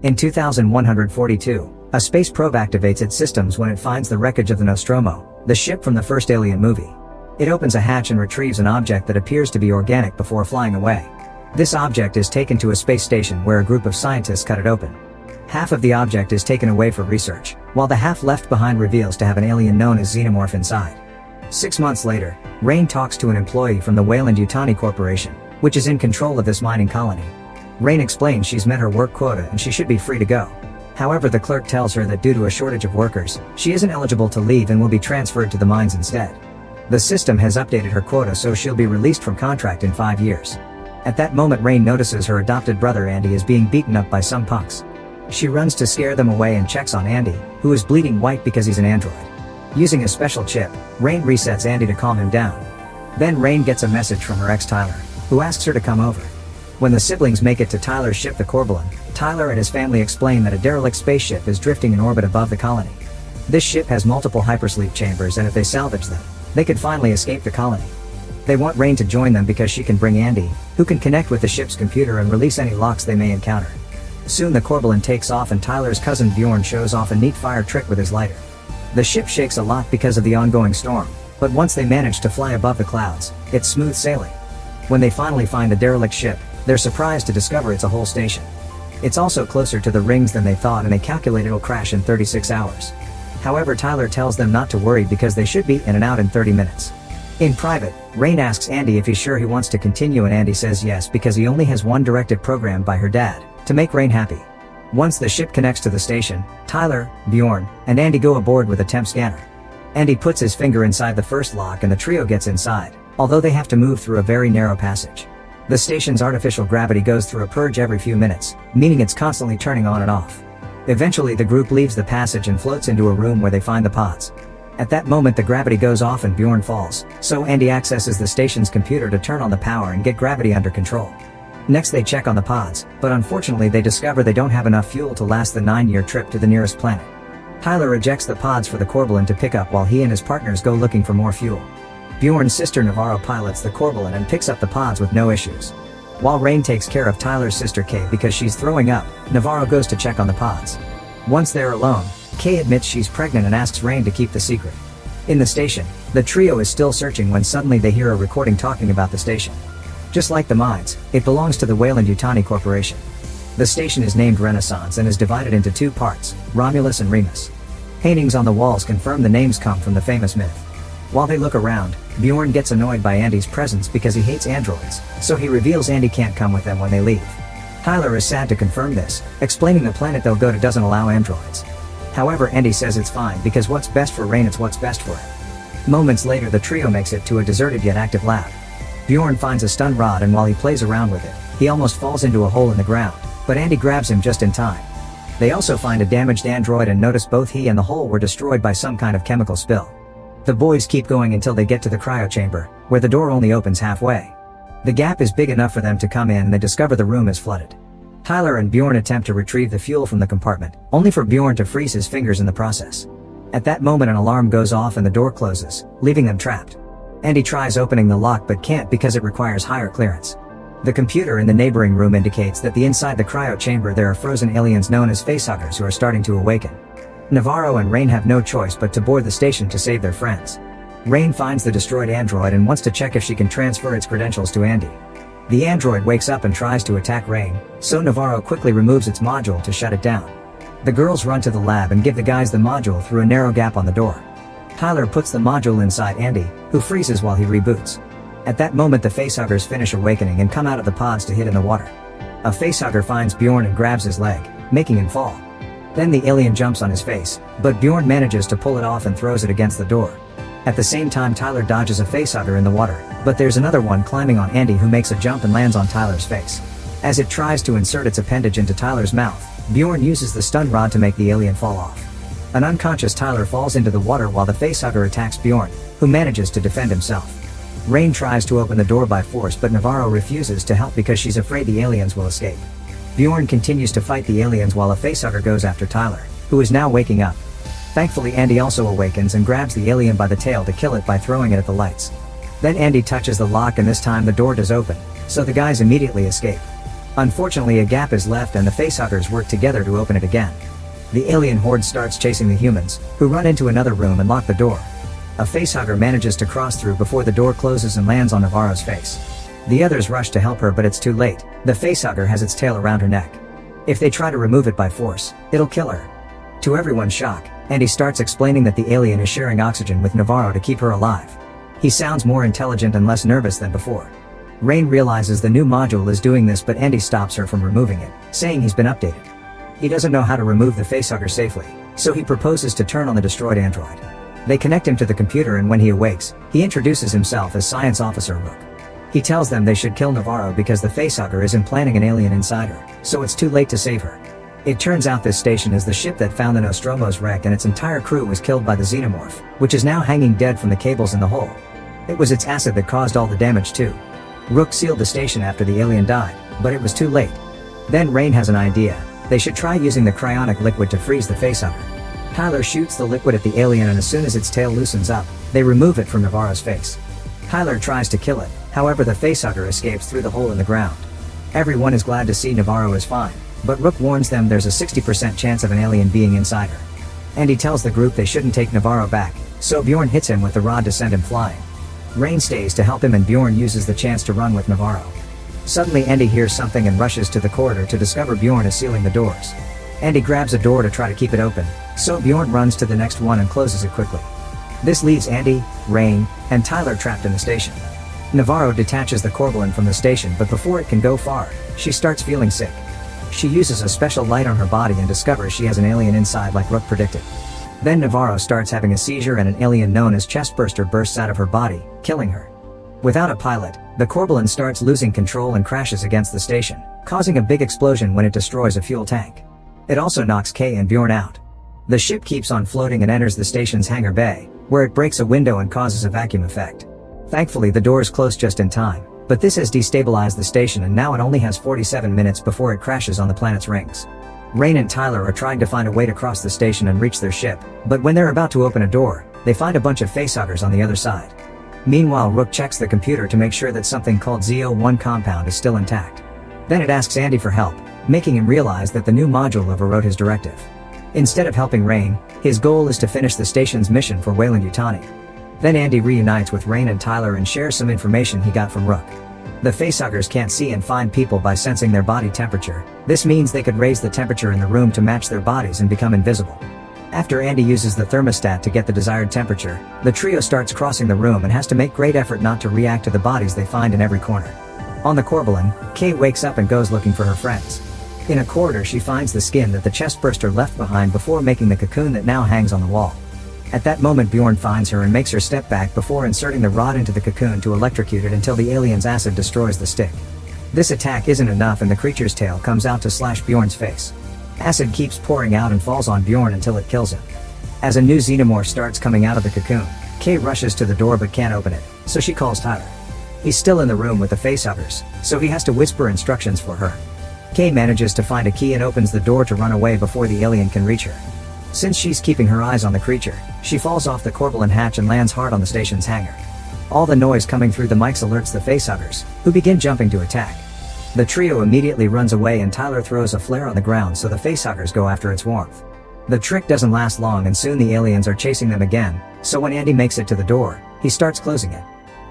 In 2142, a space probe activates its systems when it finds the wreckage of the Nostromo, the ship from the first Alien movie. It opens a hatch and retrieves an object that appears to be organic before flying away. This object is taken to a space station where a group of scientists cut it open. Half of the object is taken away for research, while the half left behind reveals to have an alien known as Xenomorph inside. 6 months later, Rain talks to an employee from the Weyland-Yutani Corporation, which is in control of this mining colony. Rain explains she's met her work quota and she should be free to go. However, the clerk tells her that due to a shortage of workers, she isn't eligible to leave and will be transferred to the mines instead. The system has updated her quota, so she'll be released from contract in 5 years. At that moment, Rain notices her adopted brother Andy is being beaten up by some punks. She runs to scare them away and checks on Andy, who is bleeding white because he's an android. Using a special chip, Rain resets Andy to calm him down. Then Rain gets a message from her ex Tyler, who asks her to come over. When the siblings make it to Tyler's ship the Corbelan, Tyler and his family explain that a derelict spaceship is drifting in orbit above the colony. This ship has multiple hypersleep chambers, and if they salvage them, they could finally escape the colony. They want Rain to join them because she can bring Andy, who can connect with the ship's computer and release any locks they may encounter. Soon the Corbelan takes off and Tyler's cousin Bjorn shows off a neat fire trick with his lighter. The ship shakes a lot because of the ongoing storm, but once they manage to fly above the clouds, it's smooth sailing. When they finally find the derelict ship, they're surprised to discover it's a whole station. It's also closer to the rings than they thought, and they calculate it'll crash in 36 hours. However, Tyler tells them not to worry because they should be in and out in 30 minutes. In private, Rain asks Andy if he's sure he wants to continue, and Andy says yes because he only has one directive programmed by her dad, to make Rain happy. Once the ship connects to the station, Tyler, Bjorn, and Andy go aboard with a temp scanner. Andy puts his finger inside the first lock and the trio gets inside, although they have to move through a very narrow passage. The station's artificial gravity goes through a purge every few minutes, meaning it's constantly turning on and off. Eventually the group leaves the passage and floats into a room where they find the pods. At that moment the gravity goes off and Bjorn falls, so Andy accesses the station's computer to turn on the power and get gravity under control. Next they check on the pods, but unfortunately they discover they don't have enough fuel to last the 9-year trip to the nearest planet. Tyler ejects the pods for the Corbelan to pick up while he and his partners go looking for more fuel. Bjorn's sister Navarro pilots the Corbelan and picks up the pods with no issues. While Rain takes care of Tyler's sister Kay because she's throwing up, Navarro goes to check on the pods. Once they're alone, Kay admits she's pregnant and asks Rain to keep the secret. In the station, the trio is still searching when suddenly they hear a recording talking about the station. Just like the mines, it belongs to the Weyland-Yutani Corporation. The station is named Renaissance and is divided into 2 parts, Romulus and Remus. Paintings on the walls confirm the names come from the famous myth. While they look around, Bjorn gets annoyed by Andy's presence because he hates androids, so he reveals Andy can't come with them when they leave. Tyler is sad to confirm this, explaining the planet they'll go to doesn't allow androids. However, Andy says it's fine because what's best for Rain is what's best for him. Moments later the trio makes it to a deserted yet active lab. Bjorn finds a stun rod and while he plays around with it, he almost falls into a hole in the ground, but Andy grabs him just in time. They also find a damaged android and notice both he and the hole were destroyed by some kind of chemical spill. The boys keep going until they get to the cryo chamber, where the door only opens halfway. The gap is big enough for them to come in and they discover the room is flooded. Tyler and Bjorn attempt to retrieve the fuel from the compartment, only for Bjorn to freeze his fingers in the process. At that moment an alarm goes off and the door closes, leaving them trapped. Andy tries opening the lock but can't because it requires higher clearance. The computer in the neighboring room indicates that inside the cryo chamber there are frozen aliens known as facehuggers who are starting to awaken. Navarro and Rain have no choice but to board the station to save their friends. Rain finds the destroyed android and wants to check if she can transfer its credentials to Andy. The android wakes up and tries to attack Rain, so Navarro quickly removes its module to shut it down. The girls run to the lab and give the guys the module through a narrow gap on the door. Tyler puts the module inside Andy, who freezes while he reboots. At that moment the facehuggers finish awakening and come out of the pods to hit in the water. A facehugger finds Bjorn and grabs his leg, making him fall. Then the alien jumps on his face, but Bjorn manages to pull it off and throws it against the door. At the same time Tyler dodges a facehugger in the water, but there's another one climbing on Andy who makes a jump and lands on Tyler's face. As it tries to insert its appendage into Tyler's mouth, Bjorn uses the stun rod to make the alien fall off. An unconscious Tyler falls into the water while the facehugger attacks Bjorn, who manages to defend himself. Rain tries to open the door by force but Navarro refuses to help because she's afraid the aliens will escape. Bjorn continues to fight the aliens while a facehugger goes after Tyler, who is now waking up. Thankfully Andy also awakens and grabs the alien by the tail to kill it by throwing it at the lights. Then Andy touches the lock and this time the door does open, so the guys immediately escape. Unfortunately, a gap is left and the facehuggers work together to open it again. The alien horde starts chasing the humans, who run into another room and lock the door. A facehugger manages to cross through before the door closes and lands on Navarro's face. The others rush to help her, but it's too late. The facehugger has its tail around her neck. If they try to remove it by force, it'll kill her. To everyone's shock, Andy starts explaining that the alien is sharing oxygen with Navarro to keep her alive. He sounds more intelligent and less nervous than before. Rain realizes the new module is doing this, but Andy stops her from removing it, saying he's been updated. He doesn't know how to remove the facehugger safely, so he proposes to turn on the destroyed android. They connect him to the computer, and when he awakes, he introduces himself as Science Officer Rook. He tells them they should kill Navarro because the facehugger is implanting an alien inside her, so it's too late to save her. It turns out this station is the ship that found the Nostromo's wreck, and its entire crew was killed by the xenomorph, which is now hanging dead from the cables in the hull. It was its acid that caused all the damage too. Rook sealed the station after the alien died, but it was too late. Then Rain has an idea. They should try using the cryonic liquid to freeze the facehugger. Tyler shoots the liquid at the alien, and as soon as its tail loosens up, they remove it from Navarro's face. Tyler tries to kill it, however the facehugger escapes through the hole in the ground. Everyone is glad to see Navarro is fine, but Rook warns them there's a 60% chance of an alien being inside her. Andy tells the group they shouldn't take Navarro back, so Bjorn hits him with the rod to send him flying. Rain stays to help him, and Bjorn uses the chance to run with Navarro. Suddenly Andy hears something and rushes to the corridor to discover Bjorn is sealing the doors. Andy grabs a door to try to keep it open, so Bjorn runs to the next one and closes it quickly. This leaves Andy, Rain, and Tyler trapped in the station. Navarro detaches the Corbelan from the station, but before it can go far, she starts feeling sick. She uses a special light on her body and discovers she has an alien inside like Rook predicted. Then Navarro starts having a seizure, and an alien known as Chestburster bursts out of her body, killing her. Without a pilot, the Corbelan starts losing control and crashes against the station, causing a big explosion when it destroys a fuel tank. It also knocks Kay and Bjorn out. The ship keeps on floating and enters the station's hangar bay, where it breaks a window and causes a vacuum effect. Thankfully, the doors close just in time, but this has destabilized the station, and now it only has 47 minutes before it crashes on the planet's rings. Rain and Tyler are trying to find a way to cross the station and reach their ship, but when they're about to open a door, they find a bunch of facehuggers on the other side. Meanwhile, Rook checks the computer to make sure that something called ZO1 compound is still intact. Then it asks Andy for help, making him realize that the new module overrode his directive. Instead of helping Rain, his goal is to finish the station's mission for Weyland-Yutani. Then Andy reunites with Rain and Tyler and shares some information he got from Rook. The facehuggers can't see and find people by sensing their body temperature. This means they could raise the temperature in the room to match their bodies and become invisible. After Andy uses the thermostat to get the desired temperature, the trio starts crossing the room and has to make great effort not to react to the bodies they find in every corner. On the Corbelan, Kay wakes up and goes looking for her friends. In a corridor, she finds the skin that the chestburster left behind before making the cocoon that now hangs on the wall. At that moment, Bjorn finds her and makes her step back before inserting the rod into the cocoon to electrocute it until the alien's acid destroys the stick. This attack isn't enough, and the creature's tail comes out to slash Bjorn's face. Acid keeps pouring out and falls on Bjorn until it kills him. As a new xenomorph starts coming out of the cocoon, Kay rushes to the door but can't open it, so she calls Tyler. He's still in the room with the facehuggers, so he has to whisper instructions for her. Kay manages to find a key and opens the door to run away before the alien can reach her. Since she's keeping her eyes on the creature, she falls off the Corbelan hatch and lands hard on the station's hangar. All the noise coming through the mics alerts the facehuggers, who begin jumping to attack. The trio immediately runs away, and Tyler throws a flare on the ground so the facehuggers go after its warmth. The trick doesn't last long, and soon the aliens are chasing them again, so when Andy makes it to the door, he starts closing it.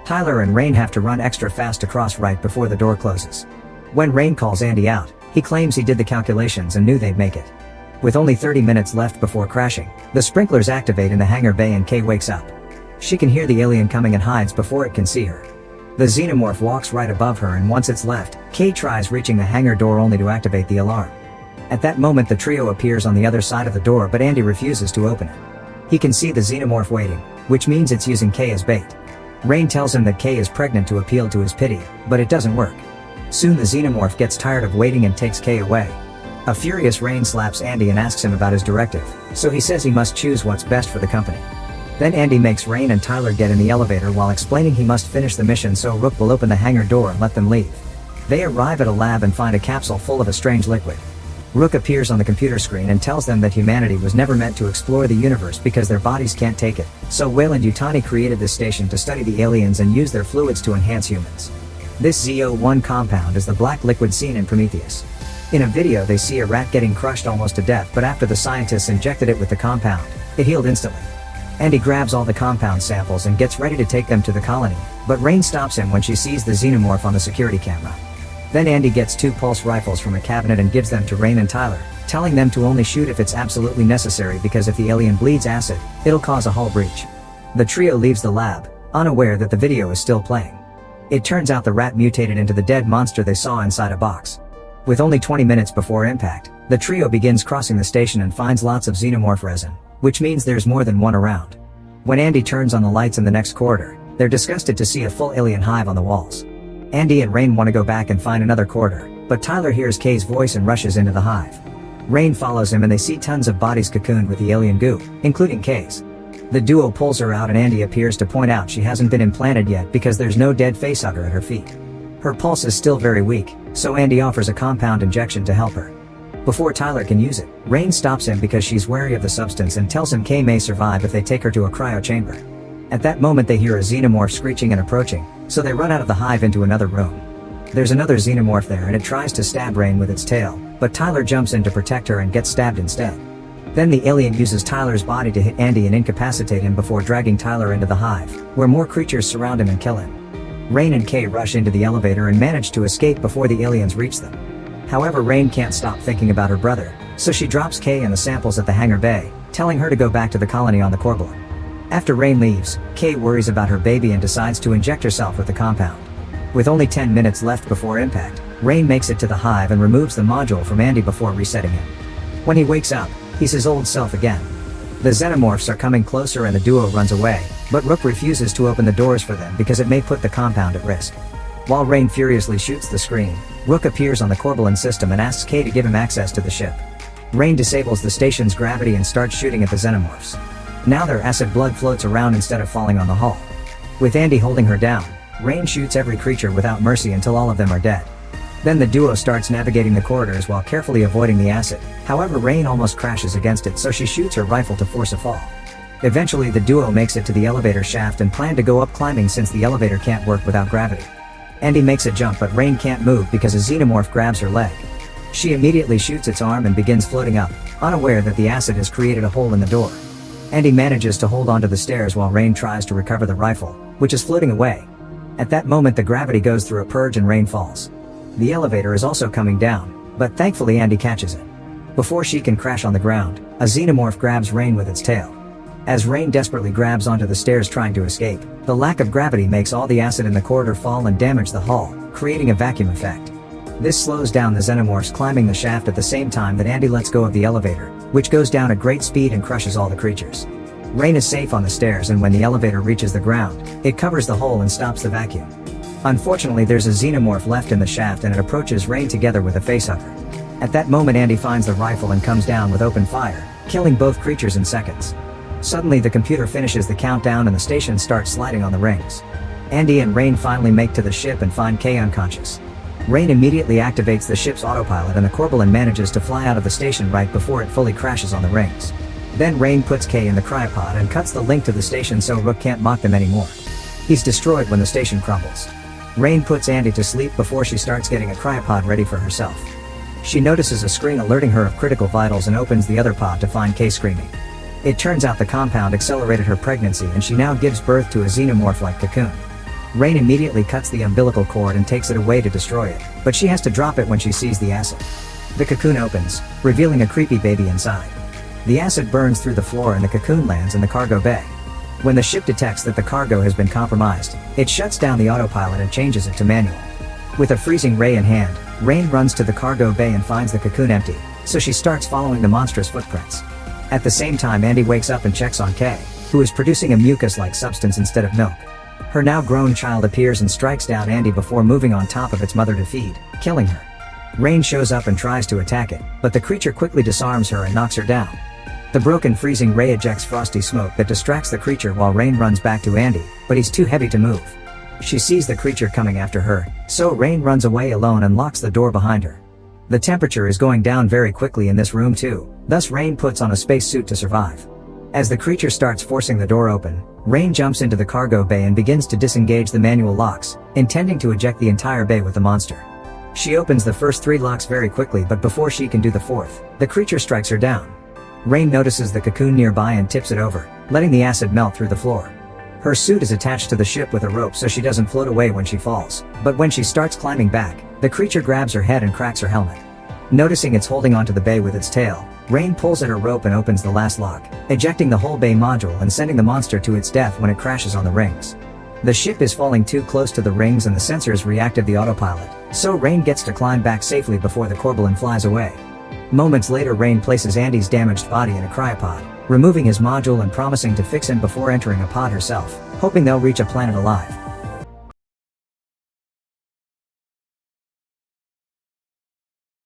Tyler and Rain have to run extra fast to cross right before the door closes. When Rain calls Andy out, he claims he did the calculations and knew they'd make it. With only 30 minutes left before crashing, the sprinklers activate in the hangar bay and Kay wakes up. She can hear the alien coming and hides before it can see her. The xenomorph walks right above her, and once it's left, Kay tries reaching the hangar door only to activate the alarm. At that moment, the trio appears on the other side of the door, but Andy refuses to open it. He can see the xenomorph waiting, which means it's using Kay as bait. Rain tells him that Kay is pregnant to appeal to his pity, but it doesn't work. Soon the xenomorph gets tired of waiting and takes Kay away. A furious Rain slaps Andy and asks him about his directive, so he says he must choose what's best for the company. Then Andy makes Rain and Tyler get in the elevator while explaining he must finish the mission, so Rook will open the hangar door and let them leave. They arrive at a lab and find a capsule full of a strange liquid. Rook appears on the computer screen and tells them that humanity was never meant to explore the universe because their bodies can't take it, so Weyland-Yutani created this station to study the aliens and use their fluids to enhance humans. This ZO1 compound is the black liquid seen in Prometheus. In a video they see a rat getting crushed almost to death, but after the scientists injected it with the compound, it healed instantly. Andy grabs all the compound samples and gets ready to take them to the colony, but Rain stops him when she sees the xenomorph on the security camera. Then Andy gets 2 pulse rifles from a cabinet and gives them to Rain and Tyler, telling them to only shoot if it's absolutely necessary because if the alien bleeds acid, it'll cause a hull breach. The trio leaves the lab, unaware that the video is still playing. It turns out the rat mutated into the dead monster they saw inside a box. With only 20 minutes before impact, the trio begins crossing the station and finds lots of xenomorph resin, which means there's more than one around. When Andy turns on the lights in the next corridor, they're disgusted to see a full alien hive on the walls. Andy and Rain want to go back and find another corridor, but Tyler hears Kay's voice and rushes into the hive. Rain follows him and they see tons of bodies cocooned with the alien goo, including Kay's. The duo pulls her out and Andy appears to point out she hasn't been implanted yet because there's no dead facehugger at her feet. Her pulse is still very weak, so Andy offers a compound injection to help her. Before Tyler can use it, Rain stops him because she's wary of the substance and tells him Kay may survive if they take her to a cryo chamber. At that moment they hear a xenomorph screeching and approaching, so they run out of the hive into another room. There's another xenomorph there and it tries to stab Rain with its tail, but Tyler jumps in to protect her and gets stabbed instead. Then the alien uses Tyler's body to hit Andy and incapacitate him before dragging Tyler into the hive, where more creatures surround him and kill him. Rain and Kay rush into the elevator and manage to escape before the aliens reach them. However, Rain can't stop thinking about her brother, so she drops Kay and the samples at the hangar bay, telling her to go back to the colony on the Corbelan. After Rain leaves, Kay worries about her baby and decides to inject herself with the compound. With only 10 minutes left before impact, Rain makes it to the hive and removes the module from Andy before resetting him. When he wakes up, he's his old self again. The xenomorphs are coming closer and the duo runs away, but Rook refuses to open the doors for them because it may put the compound at risk. While Rain furiously shoots the screen, Rook appears on the Corbelan system and asks Kay to give him access to the ship. Rain disables the station's gravity and starts shooting at the xenomorphs. Now their acid blood floats around instead of falling on the hull. With Andy holding her down, Rain shoots every creature without mercy until all of them are dead. Then the duo starts navigating the corridors while carefully avoiding the acid. However, Rain almost crashes against it, so she shoots her rifle to force a fall. Eventually the duo makes it to the elevator shaft and plan to go up climbing since the elevator can't work without gravity. Andy makes a jump, but Rain can't move because a xenomorph grabs her leg. She immediately shoots its arm and begins floating up, unaware that the acid has created a hole in the door. Andy manages to hold onto the stairs while Rain tries to recover the rifle, which is floating away. At that moment the gravity goes through a purge and Rain falls. The elevator is also coming down, but thankfully Andy catches it. Before she can crash on the ground, a xenomorph grabs Rain with its tail. As Rain desperately grabs onto the stairs trying to escape, the lack of gravity makes all the acid in the corridor fall and damage the hull, creating a vacuum effect. This slows down the xenomorphs climbing the shaft at the same time that Andy lets go of the elevator, which goes down at great speed and crushes all the creatures. Rain is safe on the stairs, and when the elevator reaches the ground, it covers the hole and stops the vacuum. Unfortunately, there's a xenomorph left in the shaft and it approaches Rain together with a facehugger. At that moment Andy finds the rifle and comes down with open fire, killing both creatures in seconds. Suddenly the computer finishes the countdown and the station starts sliding on the rings. Andy and Rain finally make to the ship and find Kay unconscious. Rain immediately activates the ship's autopilot and the Corbelan manages to fly out of the station right before it fully crashes on the rings. Then Rain puts Kay in the cryopod and cuts the link to the station so Rook can't mock them anymore. He's destroyed when the station crumbles. Rain puts Andy to sleep before she starts getting a cryopod ready for herself. She notices a screen alerting her of critical vitals and opens the other pod to find Kay screaming. It turns out the compound accelerated her pregnancy and she now gives birth to a xenomorph-like cocoon. Rain immediately cuts the umbilical cord and takes it away to destroy it, but she has to drop it when she sees the acid. The cocoon opens, revealing a creepy baby inside. The acid burns through the floor and the cocoon lands in the cargo bay. When the ship detects that the cargo has been compromised, it shuts down the autopilot and changes it to manual. With a freezing ray in hand, Rain runs to the cargo bay and finds the cocoon empty, so she starts following the monstrous footprints. At the same time Andy wakes up and checks on Kay, who is producing a mucus-like substance instead of milk. Her now grown child appears and strikes down Andy before moving on top of its mother to feed, killing her. Rain shows up and tries to attack it, but the creature quickly disarms her and knocks her down. The broken freezing ray ejects frosty smoke that distracts the creature while Rain runs back to Andy, but he's too heavy to move. She sees the creature coming after her, so Rain runs away alone and locks the door behind her. The temperature is going down very quickly in this room too, thus Rain puts on a spacesuit to survive. As the creature starts forcing the door open, Rain jumps into the cargo bay and begins to disengage the manual locks, intending to eject the entire bay with the monster. She opens the first 3 locks very quickly, but before she can do the 4th, the creature strikes her down. Rain notices the cocoon nearby and tips it over, letting the acid melt through the floor. Her suit is attached to the ship with a rope so she doesn't float away when she falls, but when she starts climbing back, the creature grabs her head and cracks her helmet. Noticing it's holding onto the bay with its tail, Rain pulls at her rope and opens the last lock, ejecting the whole bay module and sending the monster to its death when it crashes on the rings. The ship is falling too close to the rings and the sensors reactive the autopilot, so Rain gets to climb back safely before the Corbelan flies away. Moments later, Rain places Andy's damaged body in a cryopod, removing his module and promising to fix him before entering a pod herself, hoping they'll reach a planet alive.